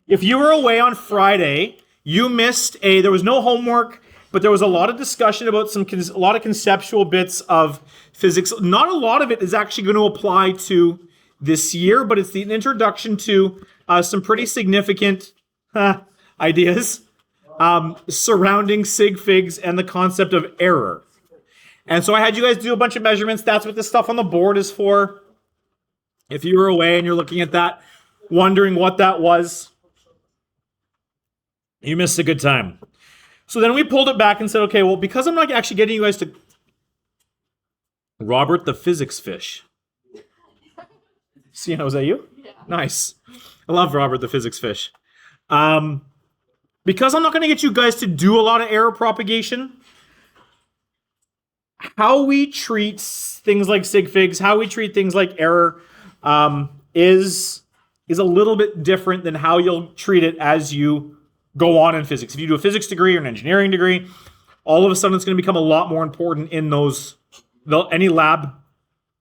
If you were away on Friday, you missed there was no homework, but there was a lot of discussion about a lot of conceptual bits of physics. Not a lot of it is actually going to apply to this year, but it's the introduction to some pretty significant ideas surrounding sig figs and the concept of error. And so I had you guys do a bunch of measurements. That's what this stuff on the board is for. If you were away and you're looking at that, wondering what that was, you missed a good time. So then we pulled it back and said, okay, well, because I'm not actually getting you guys to... Robert the physics fish. See, was that you? Yeah. Nice. I love Robert the physics fish. Because I'm not going to get you guys to do a lot of error propagation, how we treat things like sig figs, how we treat things like error, is a little bit different than how you'll treat it as you go on in physics. If you do a physics degree or an engineering degree, all of a sudden it's going to become a lot more important in any lab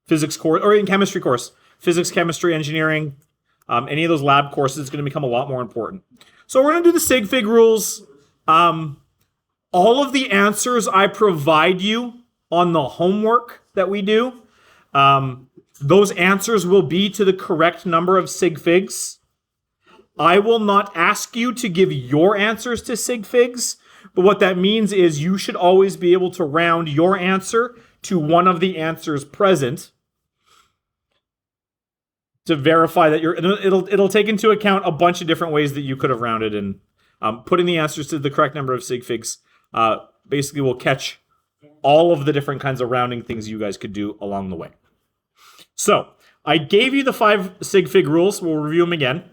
physics course or in chemistry course, physics, chemistry, engineering, any of those lab courses is going to become a lot more important. So we're going to do the sig fig rules. All of the answers I provide you on the homework that we do, those answers will be to the correct number of sig figs. I will not ask you to give your answers to sig figs, but what that means is you should always be able to round your answer to one of the answers present to verify that it'll take into account a bunch of different ways that you could have rounded, and putting the answers to the correct number of sig figs basically will catch all of the different kinds of rounding things you guys could do along the way. So I gave you the 5 sig fig rules. We'll review them again.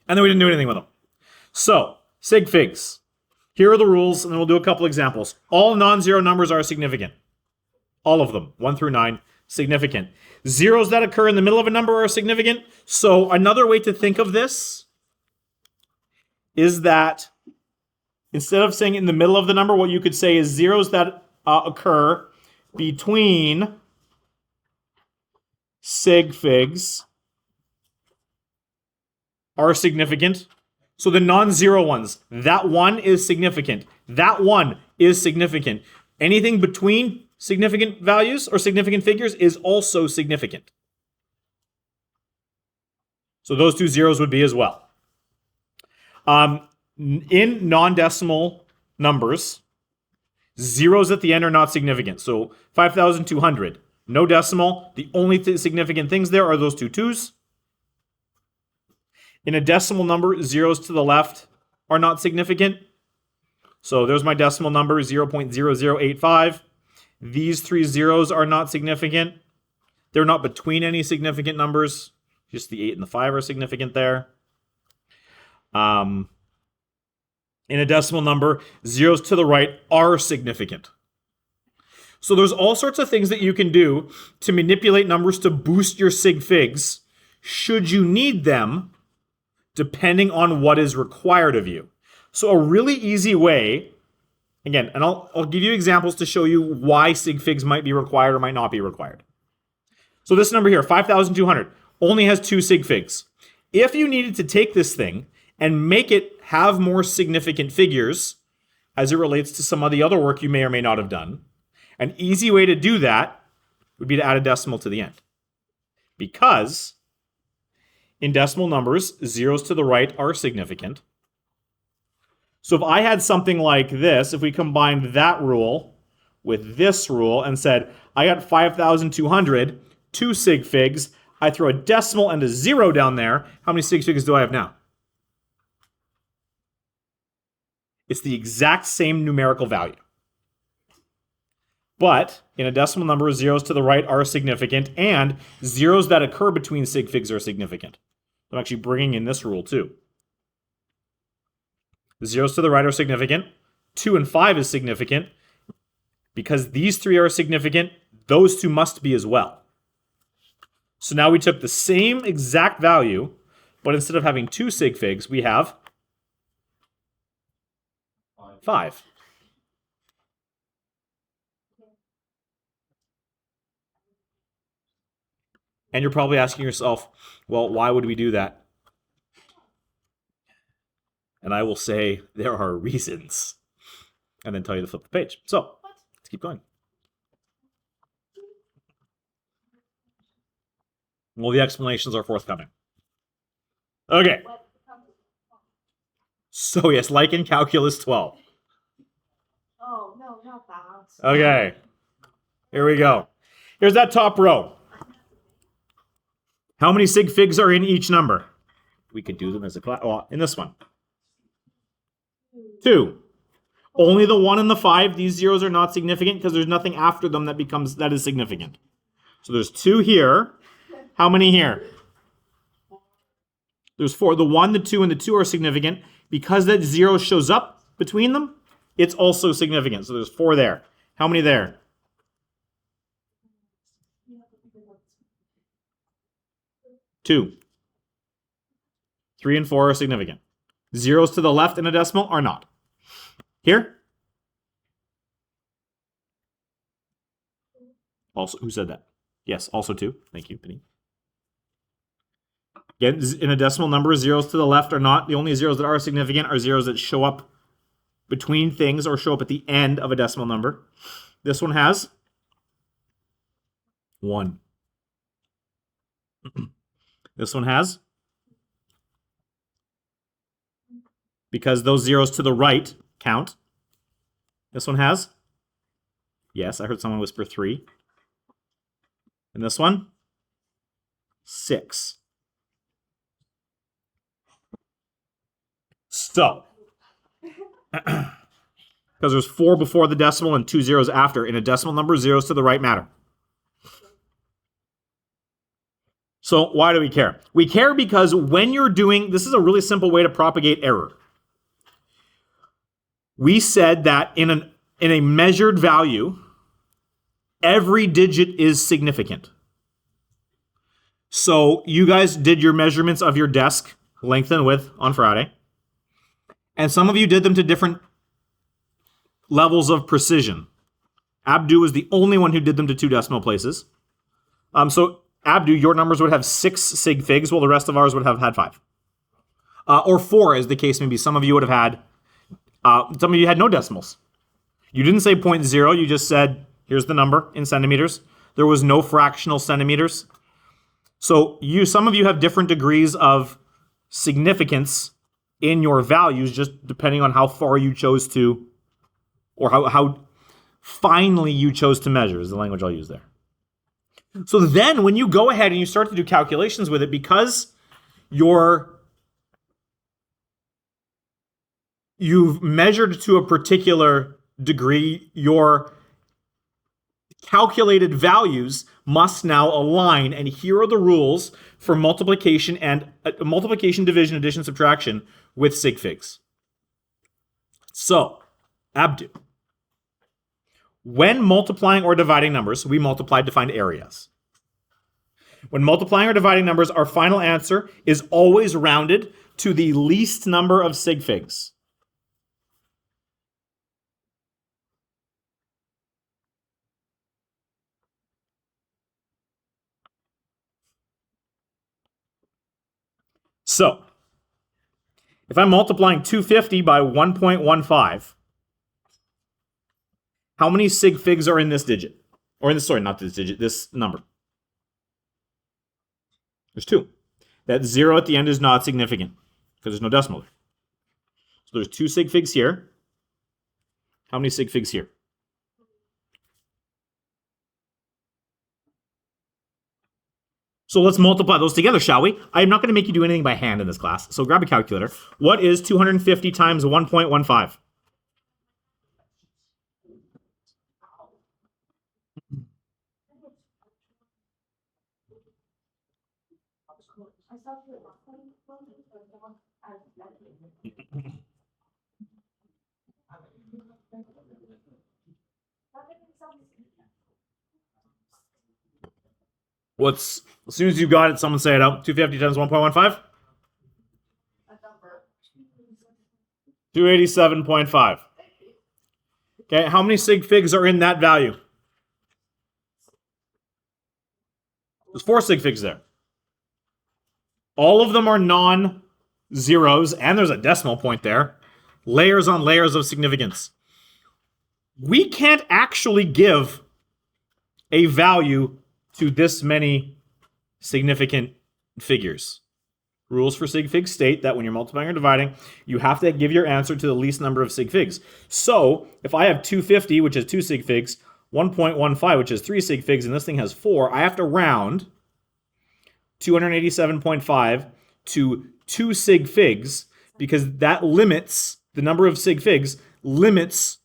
And then we didn't do anything with them. So, sig figs. Here are the rules, and then we'll do a couple examples. All non-zero numbers are significant. All of them, 1 through 9, significant. Zeros that occur in the middle of a number are significant. So another way to think of this is that instead of saying in the middle of the number, what you could say is zeros that occur between sig figs are significant. So the non-zero ones, that one is significant. That one is significant. Anything between significant values or significant figures is also significant. So those 2 zeros would be as well. In non-decimal numbers, zeros at the end are not significant. So 5,200, no decimal. The only significant things there are those 2 2s. In a decimal number, zeros to the left are not significant. So there's my decimal number, 0.0085. These 3 zeros are not significant. They're not between any significant numbers. Just the 8 and the 5 are significant there. In a decimal number, zeros to the right are significant. So there's all sorts of things that you can do to manipulate numbers to boost your sig figs, should you need them, depending on what is required of you. So a really easy way, again, and I'll give you examples to show you why sig figs might be required or might not be required. So this number here, 5,200, only has 2 sig figs. If you needed to take this thing and make it have more significant figures as it relates to some of the other work you may or may not have done, an easy way to do that would be to add a decimal to the end. Because in decimal numbers, zeros to the right are significant. So if I had something like this, if we combined that rule with this rule and said, I got 5,200, 2 sig figs, I throw a decimal and a 0 down there, how many sig figs do I have now? It's the exact same numerical value. But in a decimal number, zeros to the right are significant, and zeros that occur between sig figs are significant. I'm actually bringing in this rule too. Zeros to the right are significant. 2 and 5 is significant. Because these 3 are significant, those 2 must be as well. So now we took the same exact value, but instead of having 2 sig figs, we have 5. And you're probably asking yourself, well, why would we do that? And I will say there are reasons. And then tell you to flip the page. So, let's keep going. Well, the explanations are forthcoming. Okay. So, yes, like in Calculus 12. Oh, no, not that. Okay. Here we go. Here's that top row. How many sig figs are in each number? We could do them as a class. Well, in this one. 2. Only the 1 and the 5. These zeros are not significant because there's nothing after them that is significant. So there's 2 here. How many here? There's 4. The 1, the 2, and the 2 are significant. Because that 0 shows up between them, it's also significant. So there's 4 there. How many there? 2. 3 and 4 are significant. Zeros to the left in a decimal are not. Here? Also, who said that? Yes, also 2. Thank you, Penny. Again, in a decimal number, zeros to the left are not. The only zeros that are significant are zeros that show up between things or show up at the end of a decimal number. This one has 1. This one has, because those zeros to the right count. This one has, yes, I heard someone whisper 3. And this one, 6. So, because there's 4 before the decimal and 2 zeros after. In a decimal number, zeros to the right matter. So why do we care? We care because when you're doing, this is a really simple way to propagate error. We said that in a measured value, every digit is significant. So you guys did your measurements of your desk, length and width, on Friday. And some of you did them to different levels of precision. Abdu was the only one who did them to 2 decimal places. So Abdu, your numbers would have 6 sig figs, while the rest of ours would have had 5. Or 4, as the case may be. Some of you would have had, some of you had no decimals. You didn't say 0.0, you just said, here's the number in centimeters. There was no fractional centimeters. So some of you have different degrees of significance in your values, just depending on how far you chose to, or how finely you chose to measure is the language I'll use there. So then when you go ahead and you start to do calculations with it, because you've measured to a particular degree, your calculated values must now align. And here are the rules for multiplication and multiplication, division, addition, subtraction with sig figs. So, Abdu. When multiplying or dividing numbers, we multiply to find areas. When multiplying or dividing numbers, our final answer is always rounded to the least number of sig figs. So, if I'm multiplying 250 by 1.15, how many sig figs are in this digit? Or in this, sorry, not this digit, this number. There's 2. That 0 at the end is not significant because there's no decimal there. So there's 2 sig figs here. How many sig figs here? So let's multiply those together, shall we? I'm not going to make you do anything by hand in this class, so grab a calculator. What is 250 times 1.15? As soon as you got it, someone say it out. 250 times 1.15? 287.5. Okay, how many sig figs are in that value? There's 4 sig figs there. All of them are non zeros, and there's a decimal point there. Layers on layers of significance. We can't actually give a value to this many significant figures. Rules for sig figs state that when you're multiplying or dividing, you have to give your answer to the least number of sig figs. So if I have 250, which is 2 sig figs, 1.15, which is 3 sig figs, and this thing has 4, I have to round 287.5 to 2 sig figs, because that limits, the number of sig figs limits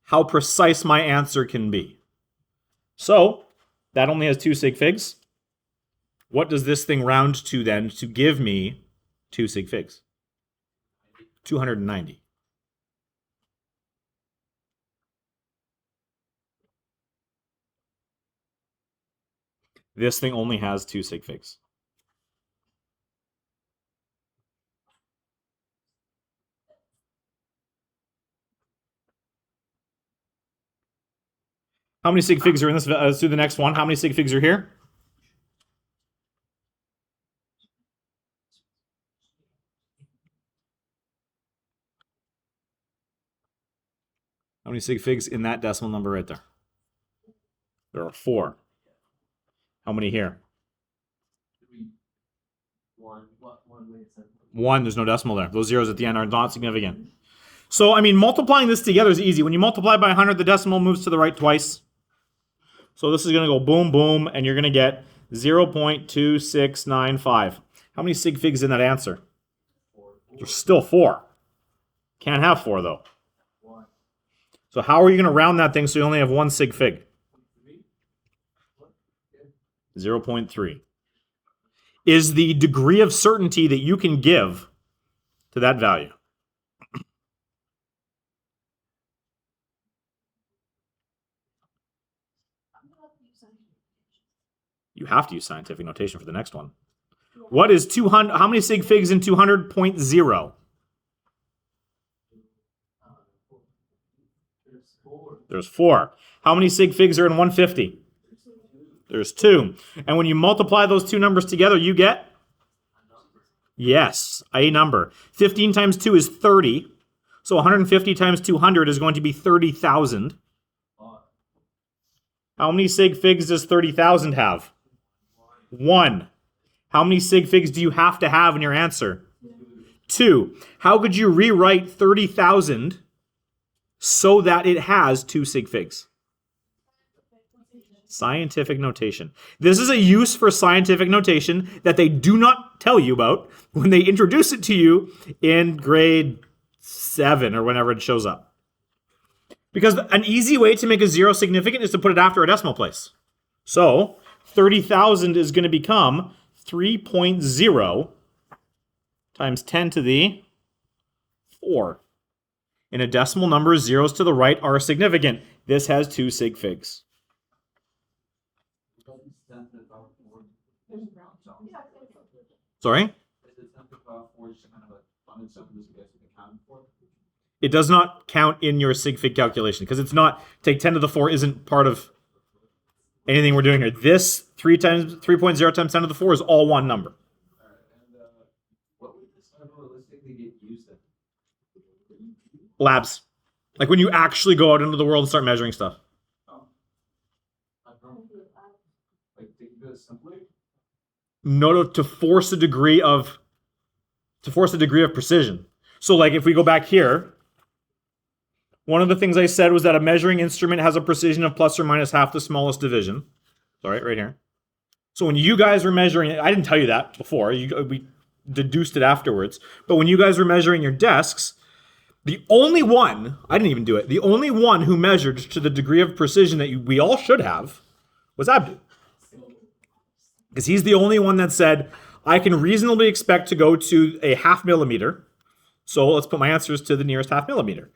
how precise my answer can be. So that only has 2 sig figs. What does this thing round to then to give me 2 sig figs? 290. This thing only has 2 sig figs. How many sig figs are in this? Let's do the next one. How many sig figs are here? How many sig figs in that decimal number right there? There are 4. How many here? 1. There's no decimal there. Those zeros at the end are not significant. So, I mean, multiplying this together is easy. When you multiply by 100, the decimal moves to the right twice. So this is going to go boom, boom, and you're going to get 0.2695. How many sig figs in that answer? There's still 4. Can't have 4, though. So how are you going to round that thing so you only have 1 sig fig? 0.3 is the degree of certainty that you can give to that value. You have to use scientific notation for the next one. What is 200? How many sig figs in 200.0? There's 4. How many sig figs are in 150? There's 2. And when you multiply those two numbers together, you get? Yes, a number. 15 times 2 is 30. So 150 times 200 is going to be 30,000. How many sig figs does 30,000 have? 1. How many sig figs do you have to have in your answer? 2. How could you rewrite 30,000 so that it has 2 sig figs? Scientific notation. This is a use for scientific notation that they do not tell you about when they introduce it to you in grade 7 or whenever it shows up. Because an easy way to make a 0 significant is to put it after a decimal place. So 30,000 is going to become 3.0 times 10 to the 4. In a decimal number, zeros to the right are significant. This has 2 sig figs. Sorry? It does not count in your sig fig calculation because it's not, take 10 to the 4 isn't part of anything we're doing here. This 3.0 times 10 to the 4 is all one number. What would this number realistically get used in? Labs. Like when you actually go out into the world and start measuring stuff. No, to force a degree of precision. So like if we go back here, one of the things I said was that a measuring instrument has a precision of plus or minus half the smallest division. Sorry, right here. So when you guys were measuring it, I didn't tell you that before. We deduced it afterwards. But when you guys were measuring your desks, the only one, I didn't even do it, the only one who measured to the degree of precision that we all should have was Abdu. Because he's the only one that said, I can reasonably expect to go to a 0.5 millimeter. So let's put my answers to the nearest 0.5 millimeter.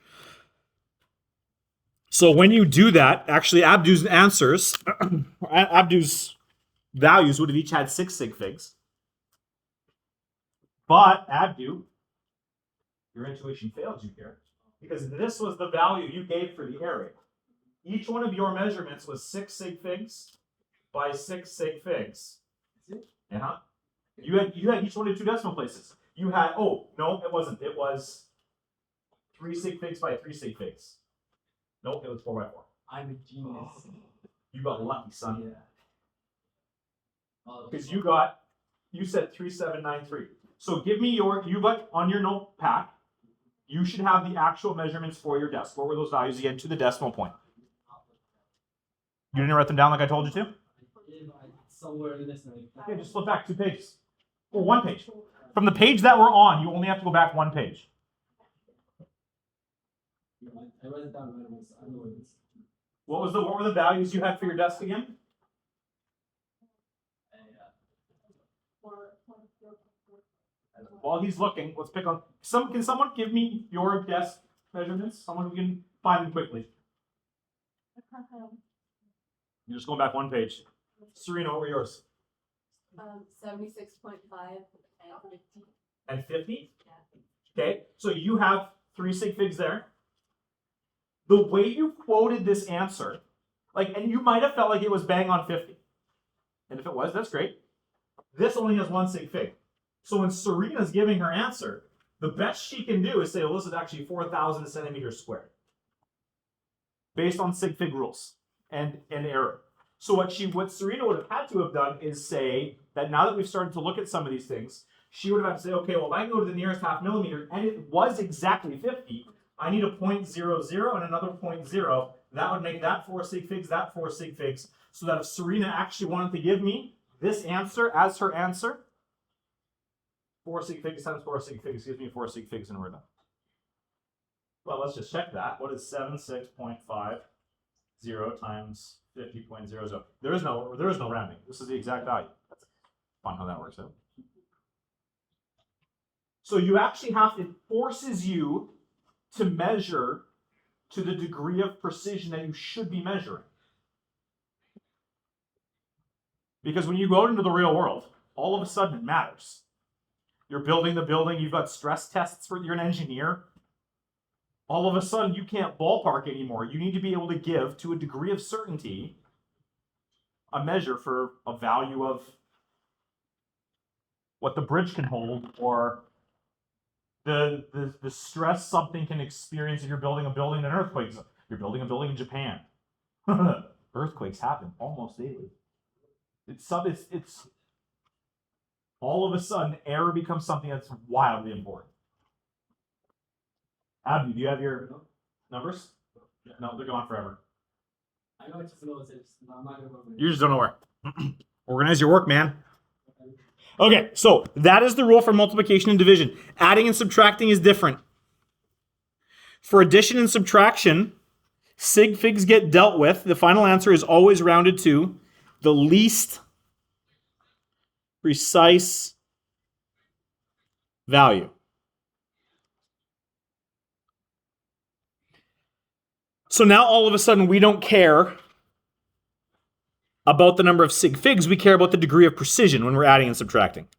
So when you do that, actually Abdu's answers, Abdu's values would have each had 6 sig figs. But Abdu, your intuition failed you here, because this was the value you gave for the area. Each one of your measurements was 6 sig figs by 6 sig figs. Uh-huh. You had each one of 2 decimal places. You had, oh, no, it wasn't. It was 3 sig figs by 3 sig figs. Nope, it was 4 by 4. I'm a genius. You got lucky, son. Yeah. Because you said 3793. So give me you got on your notepad, you should have the actual measurements for your desk. What were those values again to the decimal point? You didn't write them down like I told you to? Somewhere in this night. Okay, just flip back 2 pages. Or 1 page. From the page that we're on, you only have to go back 1 page. I wrote it down right away, so I know what it is. What were the values you had for your desk again? While he's looking, let's pick on can someone give me your desk measurements? Someone who can find them quickly. You're just going back 1 page. Serena, what were yours? 76.5 And 50? Yeah. Okay, so you have 3 sig figs there. The way you quoted this answer, and you might have felt like it was bang on 50. And if it was, that's great. This only has 1 sig fig. So when Serena's giving her answer, the best she can do is say, well, this is actually 4,000 centimeters squared. Based on sig fig rules and error. So what Serena would have had to have done is say that now that we've started to look at some of these things, she would have had to say, okay, well, if I can go to the nearest half millimeter and it was exactly 50, I need a 0.00 and another 0.0. That would make that 4 sig figs, that 4 sig figs. So that if Serena actually wanted to give me this answer as her answer, 4 sig figs times 4 sig figs gives me 4 sig figs and we're done. Well, let's just check that. What is 76.50 times 50.00? There is no rounding. This is the exact value. That's fun how that works out. So you actually it forces you to measure to the degree of precision that you should be measuring. Because when you go out into the real world, all of a sudden it matters. You're building the building, you've got stress tests you're an engineer. All of a sudden you can't ballpark anymore. You need to be able to give, to a degree of certainty, a measure for a value of what the bridge can hold, or the stress something can experience if you're building a building in an earthquake. You're building a building in Japan. Earthquakes happen almost daily. It's all of a sudden error becomes something that's wildly important. Abby, do you have your numbers? No, they're gone forever. I know I just know it's I'm not gonna go. You just don't know where. Organize your work, man. Okay, so that is the rule for multiplication and division. Adding and subtracting is different. For addition and subtraction, sig figs get dealt with. The final answer is always rounded to the least precise value. So now all of a sudden we don't care about the number of sig figs, we care about the degree of precision when we're adding and subtracting.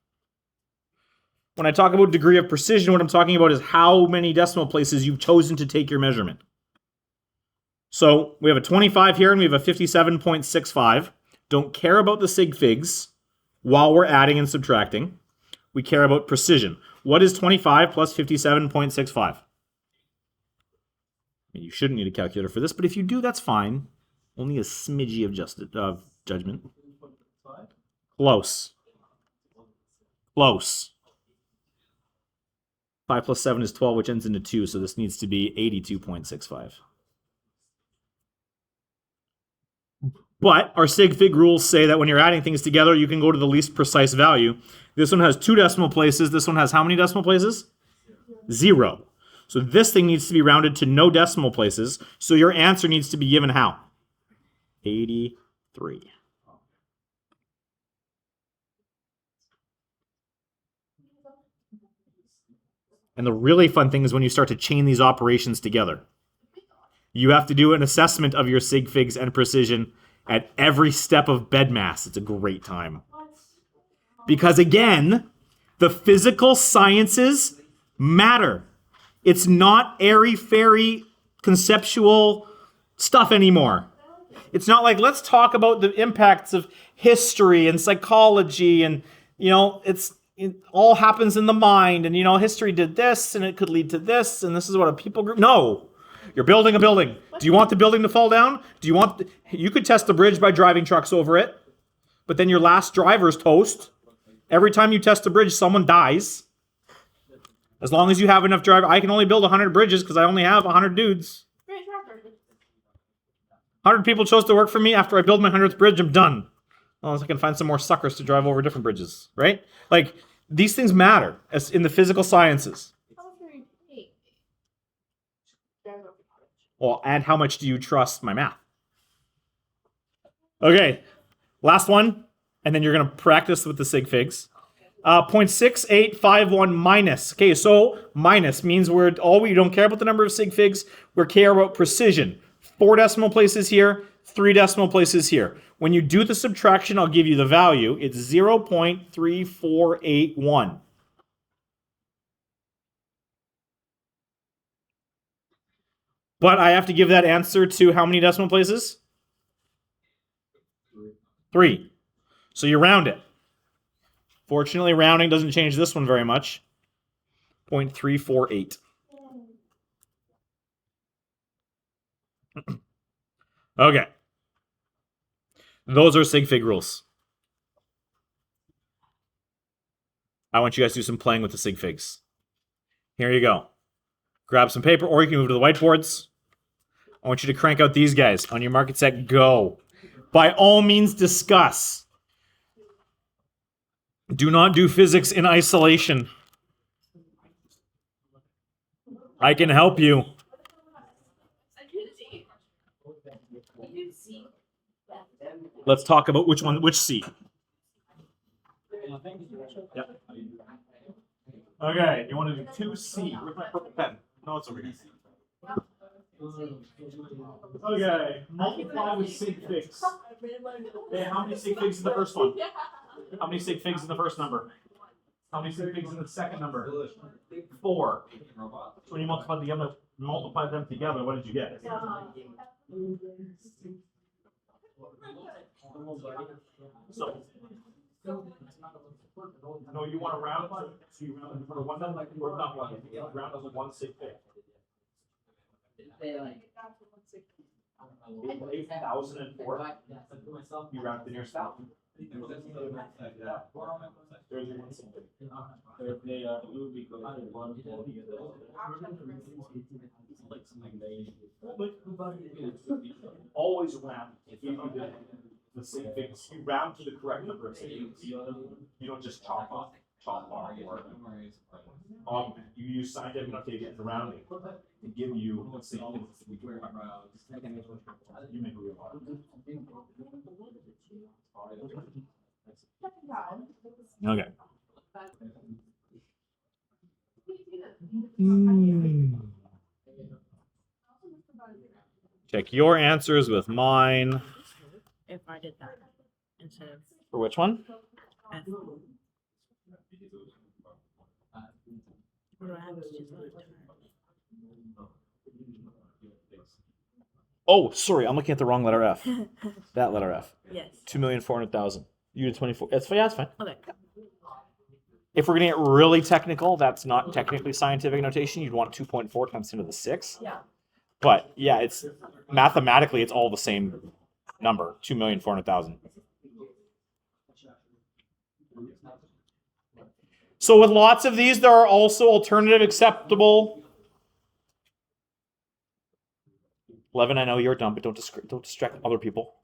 When I talk about degree of precision, what I'm talking about is how many decimal places you've chosen to take your measurement. So we have a 25 here and we have a 57.65. Don't care about the sig figs while we're adding and subtracting. We care about precision. What is 25 plus 57.65? You shouldn't need a calculator for this, but if you do, that's fine. Only a smidgy of judgment. Close. Close. 5 plus 7 is 12, which ends into 2, so this needs to be 82.65. But our sig fig rules say that when you're adding things together, you can go to the least precise value. This one has 2 decimal places. This one has how many decimal places? 0. So this thing needs to be rounded to no decimal places. So your answer needs to be given how? 83. And the really fun thing is when you start to chain these operations together. You have to do an assessment of your sig figs and precision at every step of bed mass. It's a great time. Because again, the physical sciences matter. It's not airy-fairy conceptual stuff anymore. It's not like, let's talk about the impacts of history and psychology and, it's it all happens in the mind, and history did this, and it could lead to this, and this is what a people group. No, you're building a building. Do you want the building to fall down? You could test the bridge by driving trucks over it, but then your last driver's toast. Every time you test a bridge, someone dies. As long as you have enough driver, I can only build 100 bridges because I only have 100 dudes. 100 people chose to work for me. After I build my 100th bridge, I'm done. Unless I can find some more suckers to drive over different bridges, right? Like, these things matter as in the physical sciences. Well, and how much do you trust my math? Okay, last one, and then you're going to practice with the sig figs. 0.6851 minus. Okay, so minus means we don't care about the number of sig figs. We care about precision. 4 decimal places here, 3 decimal places here. When you do the subtraction, I'll give you the value. It's 0.3481. But I have to give that answer to how many decimal places? 3. So you round it. Fortunately, rounding doesn't change this one very much. 0.348. Okay. Those are sig fig rules. I want you guys to do some playing with the sig figs. Here you go. Grab some paper, or you can move to the whiteboards. I want you to crank out these guys. On your market set, go. By all means, discuss. Do not do physics in isolation. I can help you. Let's talk about which C. Yep. Okay, you want to do 2C. Where's my purple pen? No, it's over here. Okay, multiply with sig figs. Okay, how many sig figs in the first one? How many sig figs in the first number? How many sig figs in the second number? 4. So when you multiply them together, what did you get? So, no, you want to round, so you round for one number, or not one, you round as a 1 sig fig. 8,004. You round to the nearest thousand. There's your 1 sig fig. Always round. If you do the sig figs, you round to the correct number of sig figs. You don't just chop off. You use scientific notation and rounding to give you let's say you make a real hard. Okay. Check your answers with mine. If I did that instead of For which one? F. What do I have to choose left? Oh, sorry, I'm looking at the wrong letter F. That letter F. Yes. 2,400,000. You did 24. That's fine. Okay. If we're gonna get really technical, that's not technically scientific notation. You'd want 2.4 times 10 to the 6. Yeah. But yeah, it's mathematically it's all the same number, 2,400,000. So with lots of these, there are also alternative acceptable. 11, I know you're dumb, but don't distract other people.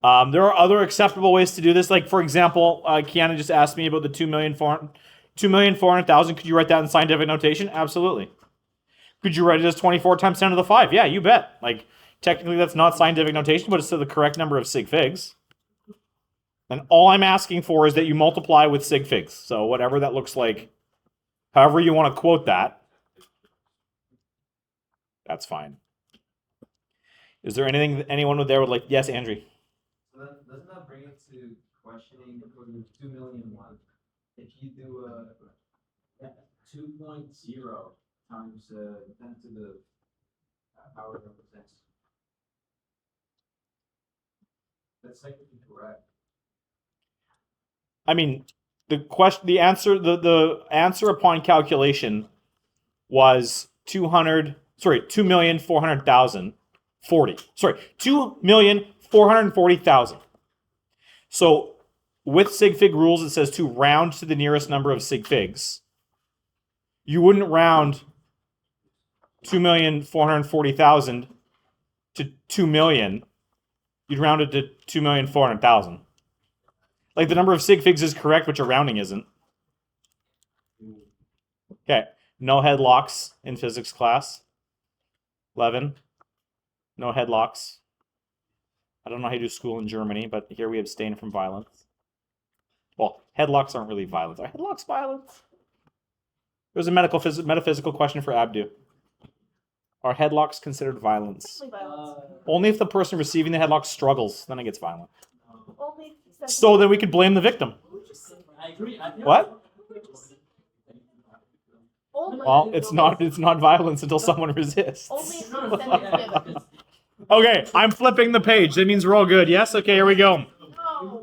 There are other acceptable ways to do this. Like, for example, Kiana just asked me about the 2,400,000. Could you write that in scientific notation? Absolutely. Could you write it as 24 times 10 to the 5? Yeah, you bet. Like, technically that's not scientific notation, but it's still the correct number of sig figs. And all I'm asking for is that you multiply with sig figs. So whatever that looks like, however you want to quote that, that's fine. Is there anyone there would like? Yes, Andrew. So doesn't that bring it to questioning for the 2,000,001? If you do 2.0 times 10 to the power represents. That's technically correct. I mean, the answer upon calculation was 2,440,000. So with sig fig rules, it says to round to the nearest number of sig figs. You wouldn't round 2,440,000 to 2 million. You'd round it to 2,400,000. Like the number of sig figs is correct, but your rounding isn't. Okay. No headlocks in physics class. 11. No headlocks. I don't know how you do school in Germany, but here we abstain from violence. Well, headlocks aren't really violence. Are headlocks violence? There's a metaphysical question for Abdu. Are headlocks considered violence? Only if the person receiving the headlock struggles, then it gets violent. Only So then we could blame the victim. I agree. What? only Well, it's not violence until someone resists. only if No, consent is given. Okay, I'm flipping the page. That means we're all good. Yes? Okay, here we go. No.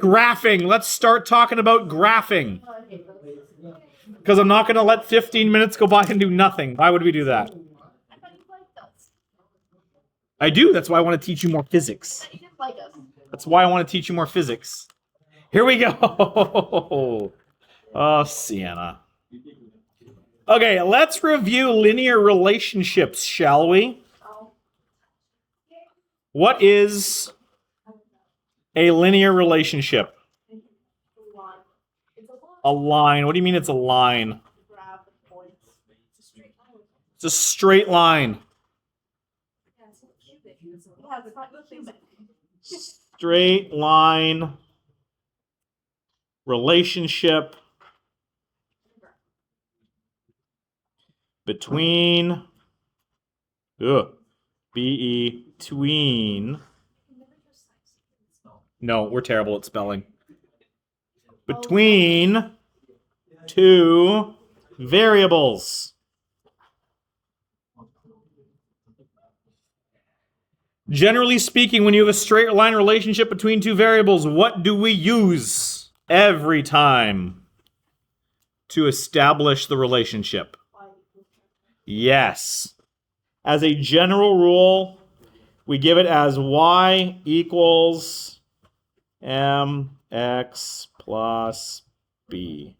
Graphing. Let's start talking about graphing. I hate this. Because I'm not going to let 15 minutes go by and do nothing. Why would we do that? I thought you liked us. I do. That's why I want to teach you more physics. You didn't like us. That's why I want to teach you more physics. Here we go. Oh, Sienna. Okay, let's review linear relationships, shall we? Oh. What is a linear relationship? It's a line. It's a line. A line. What do you mean it's a line? Graph of points. It's a straight line. It's a straight line. Yeah, it's not cubic. Yeah, it's not cubic. Straight line relationship between between. No, we're terrible at spelling. Between two variables. Generally speaking, when you have a straight line relationship between two variables, what do we use every time to establish the relationship? Yes. As a general rule, we give it as y equals mx plus b.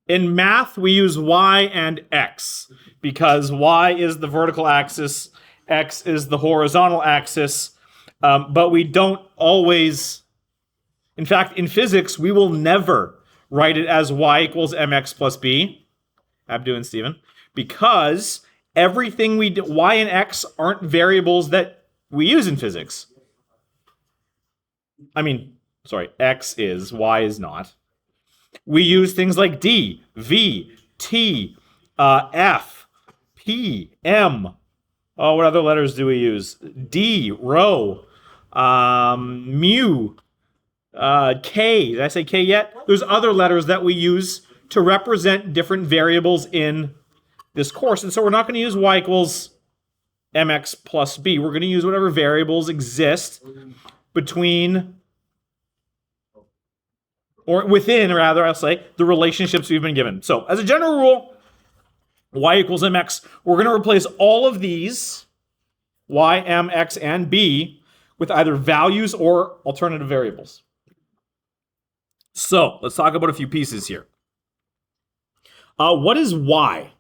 In math, we use y and x because y is the vertical axis, x is the horizontal axis, but we don't always. In fact, in physics, we will never write it as y equals mx plus b, Abdu and Stephen, because everything we do, y and x aren't variables that we use in physics. I mean, sorry, x is, y is not. We use things like d, v, t, f, p, m. Oh, what other letters do we use? D, rho, mu, k. Did I say k yet? There's other letters that we use to represent different variables in this course. And so we're not going to use y equals mx plus b. We're going to use whatever variables exist between, or within, rather, I'll say, the relationships we've been given. So as a general rule, y equals mx, we're going to replace all of these, y, m, x, and b, with either values or alternative variables. So let's talk about a few pieces here. What is y?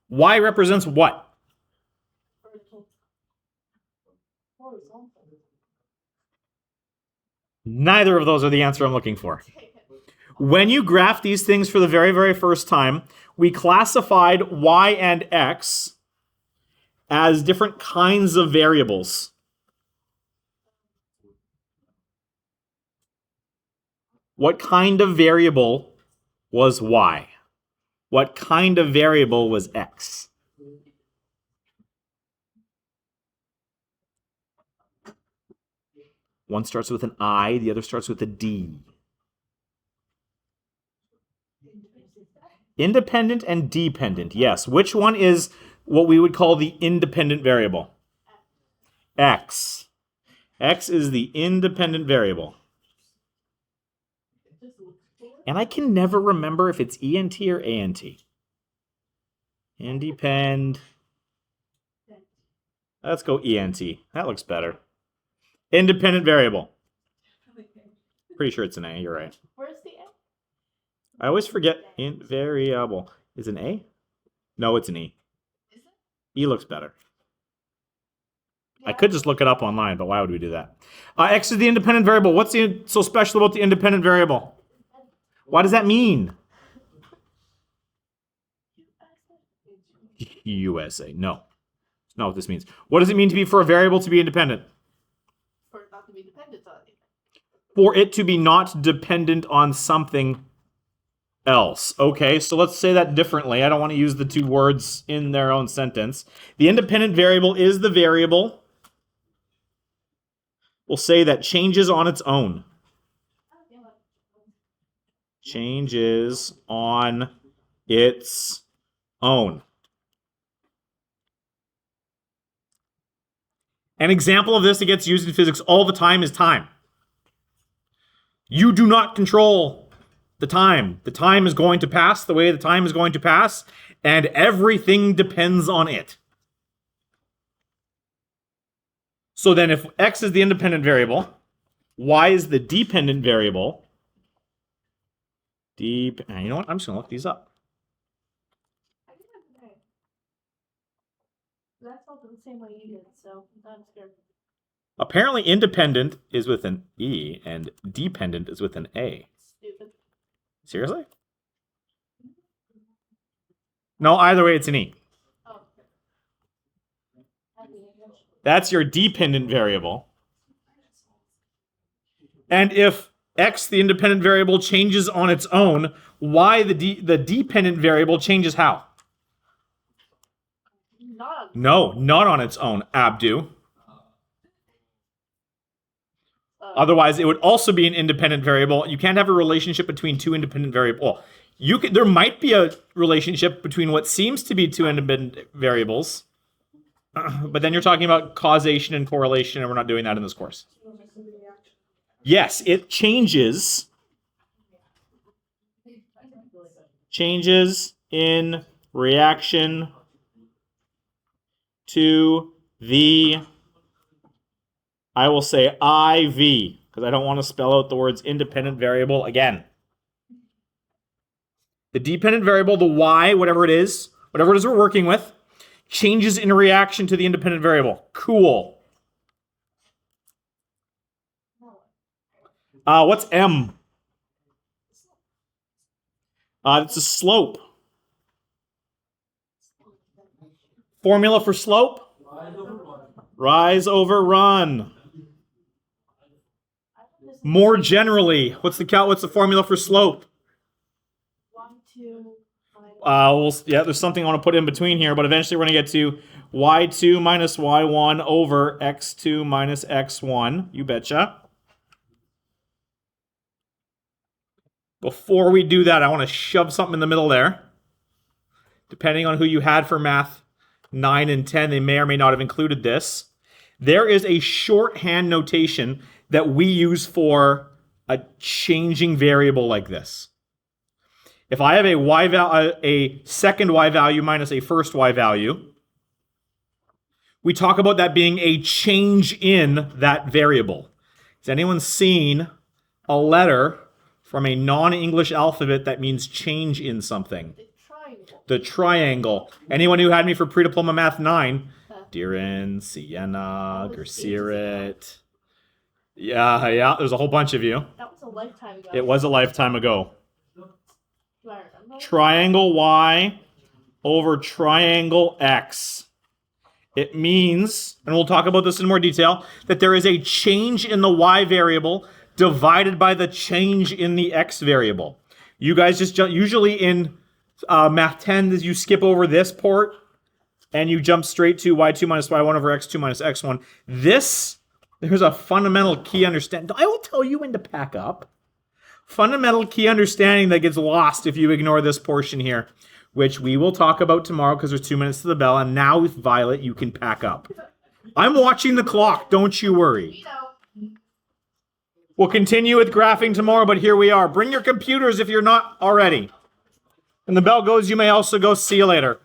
Y represents what? Neither of those are the answer I'm looking for. When you graph these things for the very, very first time, we classified y and x as different kinds of variables. What kind of variable was y? What kind of variable was x? One starts with an I, the other starts with a D. Independent and dependent, yes. Which one is what we would call the independent variable? X. X is the independent variable. And I can never remember if it's ENT or ANT. Independent. Let's go ENT. That looks better. Independent variable. Pretty sure it's an A. You're right. Where's the A? I always forget variable. Is it an A? No, it's an E. Is it? E looks better. I could just look it up online, but why would we do that? X is the independent variable. What's so special about the independent variable? What does that mean? USA. No. That's not what this means. What does it mean to be for a variable to be independent? For it not to be dependent on anything. For it to be not dependent on something else. Okay, so let's say that differently. I don't want to use the two words in their own sentence. The independent variable is the variable, we'll say, that changes on its own. Changes on its own. An example of this that gets used in physics all the time is time. You do not control the time. The time is going to pass the way the time is going to pass, and everything depends on it. So then if X is the independent variable, Y is the dependent variable. You know what? I'm just going to look these up. I think that's okay. That's all the same way you did, so I'm not scared. Apparently independent is with an E, and dependent is with an A. Stupid. Seriously? No, either way, it's an E. Oh. Happy English. That's your dependent variable. And if X, the independent variable, changes on its own, Y, the dependent variable, changes how? Not. No, not on its own, Abdu. Otherwise, it would also be an independent variable. You can't have a relationship between two independent variables. Well, there might be a relationship between what seems to be two independent variables, but then you're talking about causation and correlation, and we're not doing that in this course. Yes, it changes in reaction to the, I will say IV, because I don't want to spell out the words independent variable again. The dependent variable, the Y, whatever it is we're working with, changes in reaction to the independent variable. Cool. What's M? It's a slope. Formula for slope? Rise over run. More generally, what's the formula for slope? 1, 2, There's something I want to put in between here, but eventually we're going to get to y2 minus y1 over x2 minus x1. You betcha. Before we do that, I want to shove something in the middle there. Depending on who you had for math 9 and 10, they may or may not have included this. There is a shorthand notation that we use for a changing variable like this. If I have a second y value minus a first y value, we talk about that being a change in that variable. Has anyone seen a letter from a non-English alphabet that means change in something? the triangle. The triangle. Anyone who had me for pre-diploma math 9, Dirin, Sienna, Gersirit. Yeah, there's a whole bunch of you. That was a lifetime ago. It was a lifetime ago. Do I remember? Triangle Y over triangle X. It means, and we'll talk about this in more detail, that there is a change in the Y variable divided by the change in the X variable. You guys just usually in math 10, you skip over this part and you jump straight to y2 minus y1 over x2 minus x1. There's a fundamental key understanding. I will tell you when to pack up. Fundamental key understanding that gets lost if you ignore this portion here, which we will talk about tomorrow because there's 2 minutes to the bell. And now with Violet, you can pack up. I'm watching the clock. Don't you worry. You know. We'll continue with graphing tomorrow, but here we are. Bring your computers if you're not already. And the bell goes, you may also go. See you later.